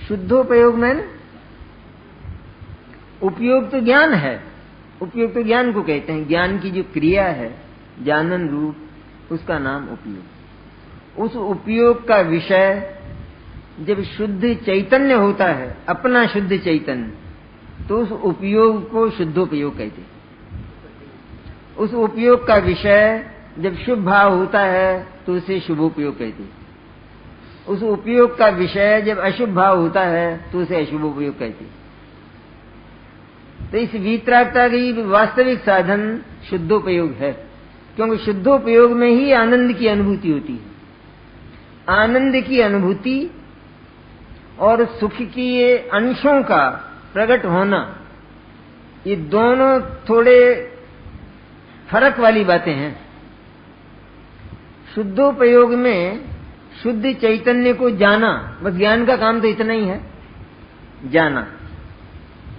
शुद्धोपयोग में न, उपयोग तो ज्ञान है, उपयोग तो ज्ञान को कहते हैं। ज्ञान की जो क्रिया है, जानन रूप, उसका नाम उपयोग। उस उपयोग का विषय जब शुद्ध चैतन्य होता है, अपना शुद्ध चैतन्य, तो उस उपयोग को शुद्धोपयोग कहते हैं। उस उपयोग का विषय जब शुभ भाव होता है तो उसे शुभोपयोग कहते हैं। उस उपयोग का विषय जब अशुभ भाव होता है तो उसे अशुभोपयोग कहते हैं। तो इस वीतरागता की वास्तविक साधन शुद्धोपयोग है, क्योंकि शुद्धोपयोग में ही आनंद की अनुभूति होती है। आनंद की अनुभूति और सुख की ये अंशों का प्रकट होना, ये दोनों थोड़े फर्क वाली बातें हैं। शुद्धोपयोग में शुद्ध चैतन्य को जाना, बस ज्ञान का काम तो इतना ही है, जाना।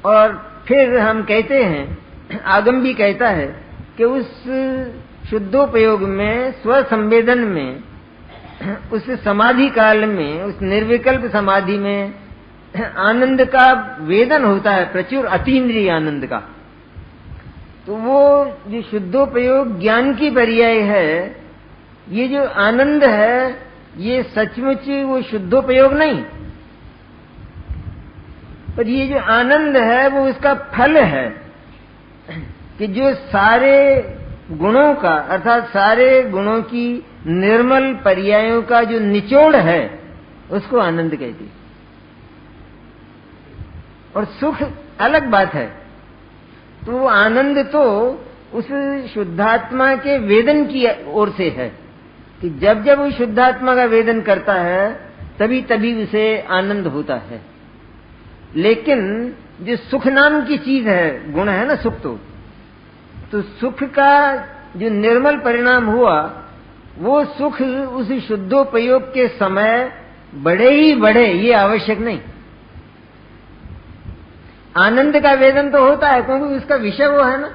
और फिर हम कहते हैं, आगम भी कहता है कि उस शुद्धोपयोग में, स्वसंवेदन में, उस समाधि काल में, उस निर्विकल्प समाधि में आनंद का वेदन होता है, प्रचुर अतीन्द्रिय आनंद का। तो वो जो शुद्धोपयोग ज्ञान की पर्याय है, ये जो आनंद है, ये सचमुच वो शुद्धोपयोग नहीं, पर ये जो आनंद है वो उसका फल है कि जो सारे गुणों का, अर्थात सारे गुणों की निर्मल पर्यायों का जो निचोड़ है, उसको आनंद कहते हैं। और सुख अलग बात है। तो आनंद तो उस शुद्धात्मा के वेदन की ओर से है कि जब जब वो शुद्धात्मा का वेदन करता है तभी तभी उसे आनंद होता है। लेकिन जो सुख नाम की चीज है, गुण है ना सुख, तो सुख का जो निर्मल परिणाम हुआ, वो सुख उस शुद्धोपयोग के समय बढ़े ही बढ़े, ये आवश्यक नहीं। आनंद का वेदन तो होता है क्योंकि उसका विषय वो है ना,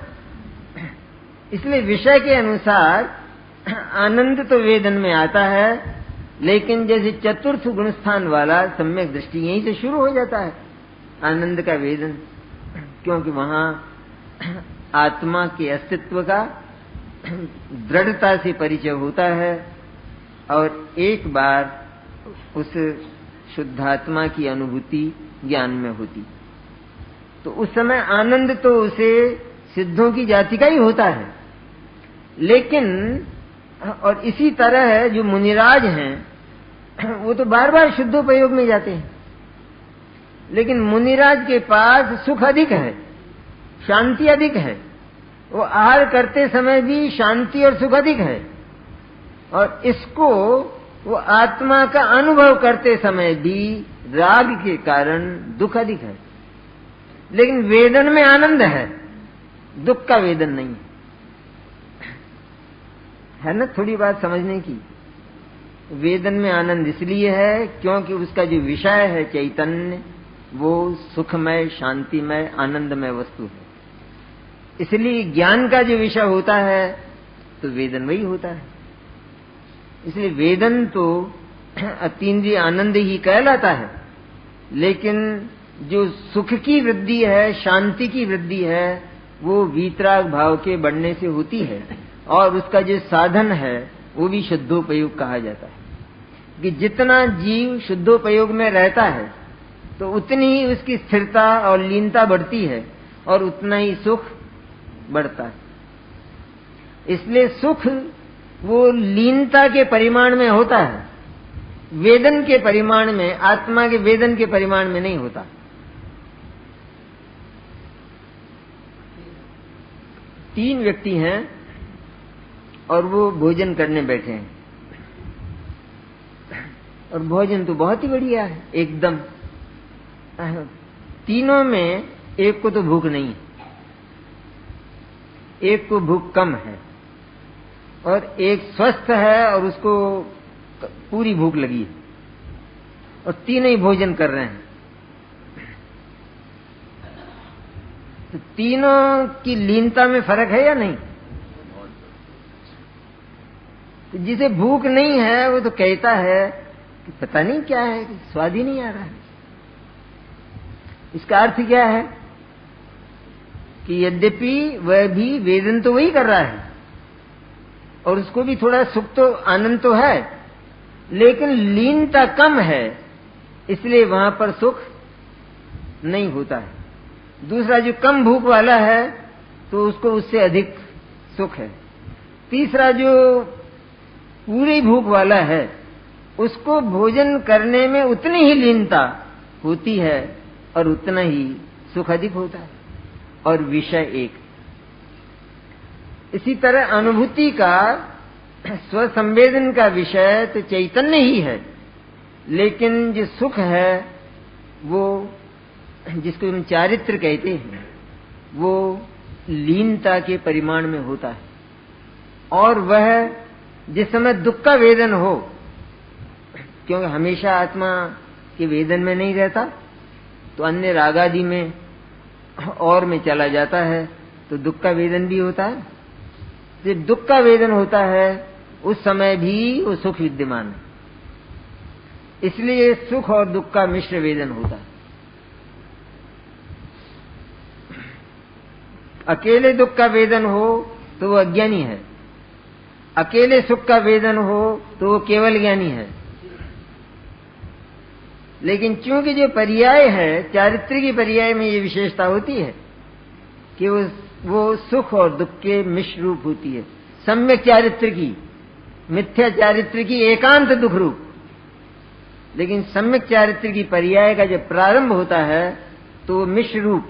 इसलिए विषय के अनुसार आनंद तो वेदन में आता है। लेकिन जैसे चतुर्थ गुणस्थान वाला सम्यक दृष्टि, यहीं से शुरू हो जाता है आनंद का वेदन, क्योंकि वहां आत्मा के अस्तित्व का दृढ़ता से परिचय होता है और एक बार उस शुद्धात्मा की अनुभूति ज्ञान में होती। तो उस समय आनंद तो उसे सिद्धों की जाति का ही होता है। लेकिन और इसी तरह जो मुनिराज हैं वो तो बार बार शुद्धोपयोग में जाते हैं, लेकिन मुनिराज के पास सुख अधिक है, शांति अधिक है। वो आहार करते समय भी शांति और सुख अधिक है, और इसको वो आत्मा का अनुभव करते समय भी राग के कारण दुख अधिक है। लेकिन वेदन में आनंद है, दुख का वेदन नहीं है ना। थोड़ी बात समझने की, वेदन में आनंद इसलिए है क्योंकि उसका जो विषय है चैतन्य, वो सुखमय, शांतिमय, आनंदमय वस्तु है। इसलिए ज्ञान का जो विषय होता है तो वेदन वही होता है। इसलिए वेदन तो अतीन्द्रिय आनंद ही कहलाता है, लेकिन जो सुख की वृद्धि है, शांति की वृद्धि है, वो वीतराग भाव के बढ़ने से होती है। और उसका जो साधन है वो भी शुद्धोपयोग कहा जाता है कि जितना जीव शुद्धोपयोग में रहता है तो उतनी ही उसकी स्थिरता और लीनता बढ़ती है और उतना ही सुख बढ़ता है। इसलिए सुख वो लीनता के परिमाण में होता है, वेदन के परिमाण में, आत्मा के वेदन के परिमाण में नहीं होता। तीन व्यक्ति हैं और वो भोजन करने बैठे हैं, और भोजन तो बहुत ही बढ़िया है एकदम। तीनों में एक को तो भूख नहीं है, एक को भूख कम है, और एक स्वस्थ है और उसको पूरी भूख लगी है, और तीनों ही भोजन कर रहे हैं। तो तीनों की लीनता में फर्क है या नहीं? तो जिसे भूख नहीं है वो तो कहता है कि पता नहीं क्या है, कि स्वाद ही नहीं आ रहा है। इसका अर्थ क्या है कि यद्यपि वह भी वेदन तो वही कर रहा है और उसको भी थोड़ा सुख तो आनंद तो है, लेकिन लीनता कम है, इसलिए वहां पर सुख नहीं होता है। दूसरा, जो कम भूख वाला है तो उसको उससे अधिक सुख है। तीसरा, जो पूरी भूख वाला है उसको भोजन करने में उतनी ही लीनता होती है और उतना ही सुख अधिक होता है, और विषय एक। इसी तरह अनुभूति का, स्वसंवेदन का विषय तो चैतन्य ही है, लेकिन जो सुख है वो, जिसको हम चारित्र कहते हैं, वो लीनता के परिमाण में होता है। और वह जिस समय दुख का वेदन हो, क्योंकि हमेशा आत्मा के वेदन में नहीं रहता, तो अन्य रागादि में और में चला जाता है, तो दुख का वेदन भी होता है। जब दुख का वेदन होता है उस समय भी वो सुख विद्यमान है, इसलिए सुख और दुख का मिश्र वेदन होता है। अकेले दुख का वेदन हो तो वो अज्ञानी है, अकेले सुख का वेदन हो तो वो केवल ज्ञानी है। लेकिन चूंकि जो पर्याय है, चारित्र की पर्याय में ये विशेषता होती है कि वो सुख और दुख के मिश्र रूप होती है। सम्यक चारित्र की, मिथ्या चारित्र की एकांत दुख रूप, लेकिन सम्यक चारित्र की पर्याय का जब प्रारंभ होता है तो वो मिश्र रूप,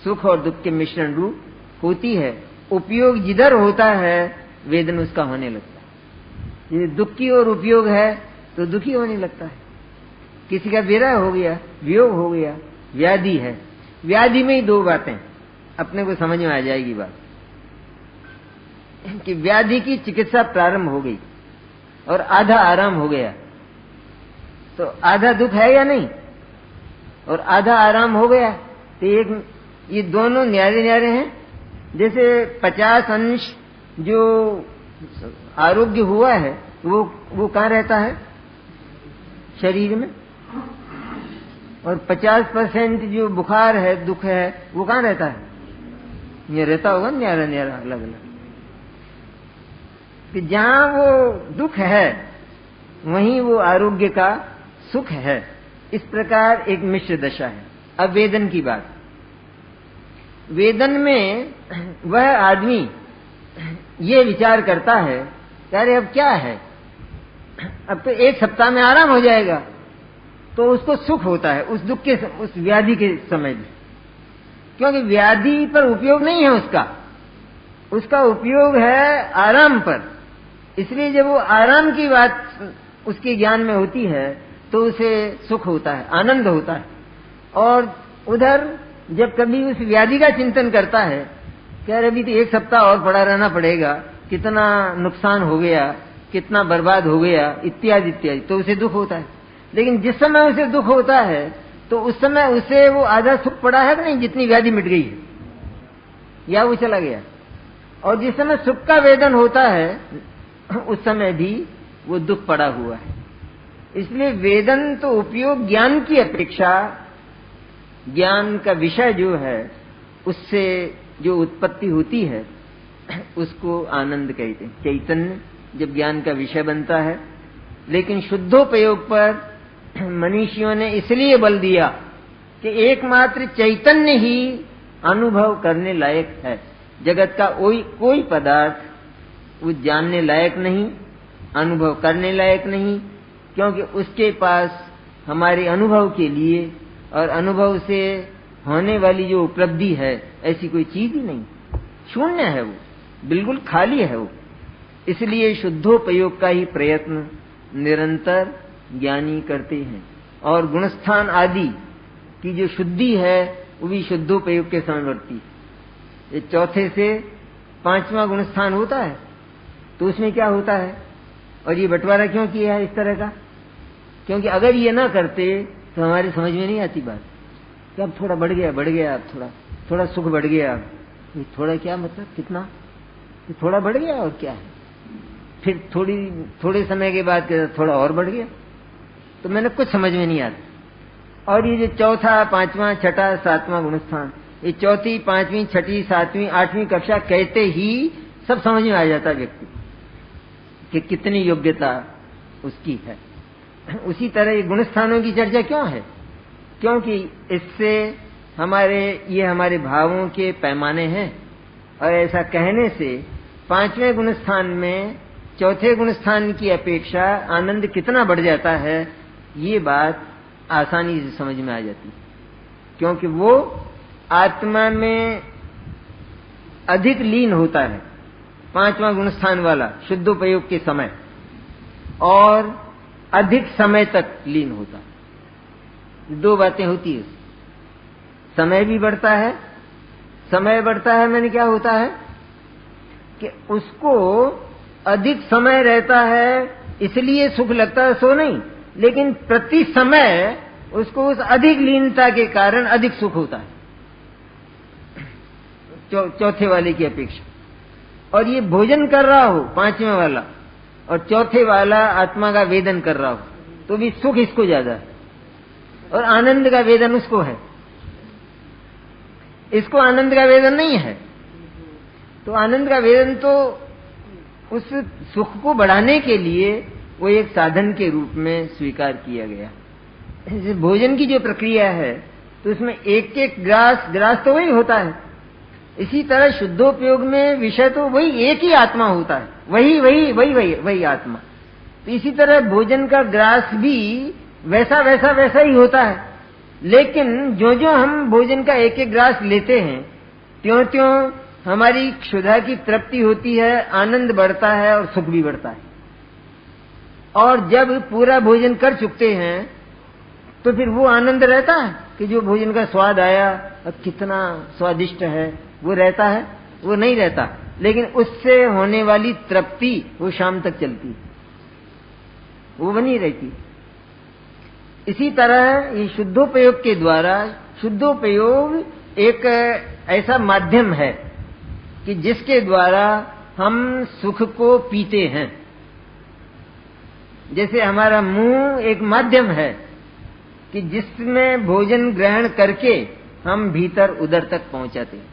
सुख और दुख के मिश्रण रूप होती है। उपयोग जिधर होता है वेदन उसका होने लगता है। ये दुख की ओर उपयोग है तो दुखी होने लगता है। किसी का विरह हो गया, वियोग हो गया, व्याधि है, व्याधि में ही दो बातें अपने को समझ में आ जाएगी बात, कि व्याधि की चिकित्सा प्रारंभ हो गई और आधा आराम हो गया, तो आधा दुख है या नहीं, और आधा आराम हो गया, तो एक ये दोनों न्यारे न्यारे हैं। जैसे 50 अंश जो आरोग्य हुआ है वो कहाँ रहता है, शरीर में, और 50% जो बुखार है, दुख है, वो कहाँ रहता है, ये रहता होगा न्यारा न्यारा अलग अलग। कि जहां वो दुख है वहीं वो आरोग्य का सुख है। इस प्रकार एक मिश्र दशा है। अब वेदन की बात, वेदन में वह आदमी ये विचार करता है कि अरे अब क्या है, अब तो 1 सप्ताह में आराम हो जाएगा, तो उसको सुख होता है उस दुख के, उस व्याधि के समय में, क्योंकि व्याधि पर उपयोग नहीं है उसका उपयोग है आराम पर। इसलिए जब वो आराम की बात उसके ज्ञान में होती है तो उसे सुख होता है, आनंद होता है। और उधर जब कभी उस व्याधि का चिंतन करता है कि अरे अभी तो 1 सप्ताह और पड़ा रहना पड़ेगा, कितना नुकसान हो गया, कितना बर्बाद हो गया, इत्यादि इत्यादि, तो उसे दुख होता है। लेकिन जिस समय उसे दुख होता है तो उस समय उसे वो आधा सुख पड़ा है कि नहीं, जितनी व्याधि मिट गई है, या वो चला गया। और जिस समय सुख का वेदन होता है उस समय भी वो दुख पड़ा हुआ है। इसलिए वेदन तो उपयोग ज्ञान की अपेक्षा, ज्ञान का विषय जो है उससे जो उत्पत्ति होती है उसको आनंद कहते हैं। चैतन्य जब ज्ञान का विषय बनता है, लेकिन शुद्धोपयोग पर मनीषियों ने इसलिए बल दिया कि एकमात्र चैतन्य ही अनुभव करने लायक है। जगत का कोई पदार्थ वो जानने लायक नहीं, अनुभव करने लायक नहीं, क्योंकि उसके पास हमारे अनुभव के लिए और अनुभव से होने वाली जो उपलब्धि है ऐसी कोई चीज ही नहीं, शून्य है, वो बिल्कुल खाली है वो। इसलिए शुद्धोपयोग का ही प्रयत्न निरंतर ज्ञानी करते हैं। और गुणस्थान आदि की जो शुद्धि है वो भी शुद्धोपयोग के समय बढ़ती है। ये चौथे से 5वां गुणस्थान होता है तो उसमें क्या होता है, और ये बंटवारा क्यों किया है इस तरह का, क्योंकि अगर ये ना करते तो हमारी समझ में नहीं आती बात कि अब थोड़ा बढ़ गया, अब थोड़ा सुख बढ़ गया, थोड़ा क्या मतलब, कितना, थोड़ा बढ़ गया और क्या है, फिर थोड़े समय के बाद थोड़ा और बढ़ गया, तो मैंने कुछ समझ में नहीं आता। और ये जो चौथा, पांचवा, छठा, सातवां गुणस्थान, ये चौथी, पांचवी, छठी, सातवीं, आठवीं कक्षा कहते ही सब समझ में आ जाता है व्यक्ति कि कितनी योग्यता उसकी है। उसी तरह ये गुणस्थानों की चर्चा क्यों है? क्योंकि इससे हमारे भावों के पैमाने हैं, और ऐसा कहने से पांचवें गुणस्थान में चौथे गुणस्थान की अपेक्षा आनंद कितना बढ़ जाता है, ये बात आसानी से समझ में आ जाती है। क्योंकि वो आत्मा में अधिक लीन होता है, पांचवा गुणस्थान वाला शुद्धोपयोग के समय, और अधिक समय तक लीन होता है। दो बातें होती है, समय भी बढ़ता है। समय बढ़ता है मैंने क्या होता है कि उसको अधिक समय रहता है, इसलिए सुख लगता है, सो नहीं, लेकिन प्रति समय उसको उस अधिक लीनता के कारण अधिक सुख होता है चौथे वाले की अपेक्षा। और ये भोजन कर रहा हो पांचवें वाला, और चौथे वाला आत्मा का वेदन कर रहा हो, तो भी सुख इसको ज्यादा है, और आनंद का वेदन उसको है, इसको आनंद का वेदन नहीं है। तो आनंद का वेदन तो उस सुख को बढ़ाने के लिए वो एक साधन के रूप में स्वीकार किया गया। भोजन की जो प्रक्रिया है, तो उसमें एक एक ग्रास तो वही होता है। इसी तरह शुद्धोपयोग में विषय तो वही एक ही आत्मा होता है, वही आत्मा। तो इसी तरह भोजन का ग्रास भी वैसा ही होता है। लेकिन जो जो हम भोजन का एक एक ग्रास लेते हैं, त्यों त्यों हमारी क्षुधा की तृप्ति होती है, आनंद बढ़ता है और सुख भी बढ़ता है। और जब पूरा भोजन कर चुकते हैं, तो फिर वो आनंद रहता है कि जो भोजन का स्वाद आया और कितना स्वादिष्ट है, वो रहता है? वो नहीं रहता। लेकिन उससे होने वाली तृप्ति वो शाम तक चलती, वो बनी रहती। इसी तरह ये शुद्धोपयोग के द्वारा, शुद्धोपयोग एक ऐसा माध्यम है कि जिसके द्वारा हम सुख को पीते हैं। जैसे हमारा मुंह एक माध्यम है कि जिसमें भोजन ग्रहण करके हम भीतर उदर तक पहुंचाते हैं।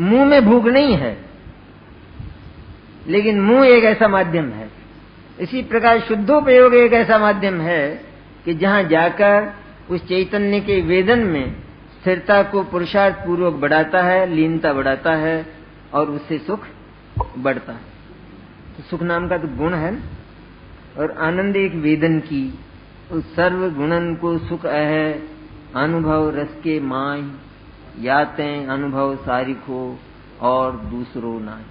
मुंह में भूख नहीं है, लेकिन मुंह एक ऐसा माध्यम है। इसी प्रकार शुद्धोपयोग एक ऐसा माध्यम है कि जहां जाकर उस चैतन्य के वेदन में स्थिरता को पुरुषार्थ पूर्वक बढ़ाता है, लीनता बढ़ाता है, और उससे सुख बढ़ता है। तो सुख नाम का तो गुण है, और आनंद एक वेदन की, उस सर्व गुणन को सुख है अनुभव रस के माय, यातें अनुभव सारिखो और दूसरो नाय।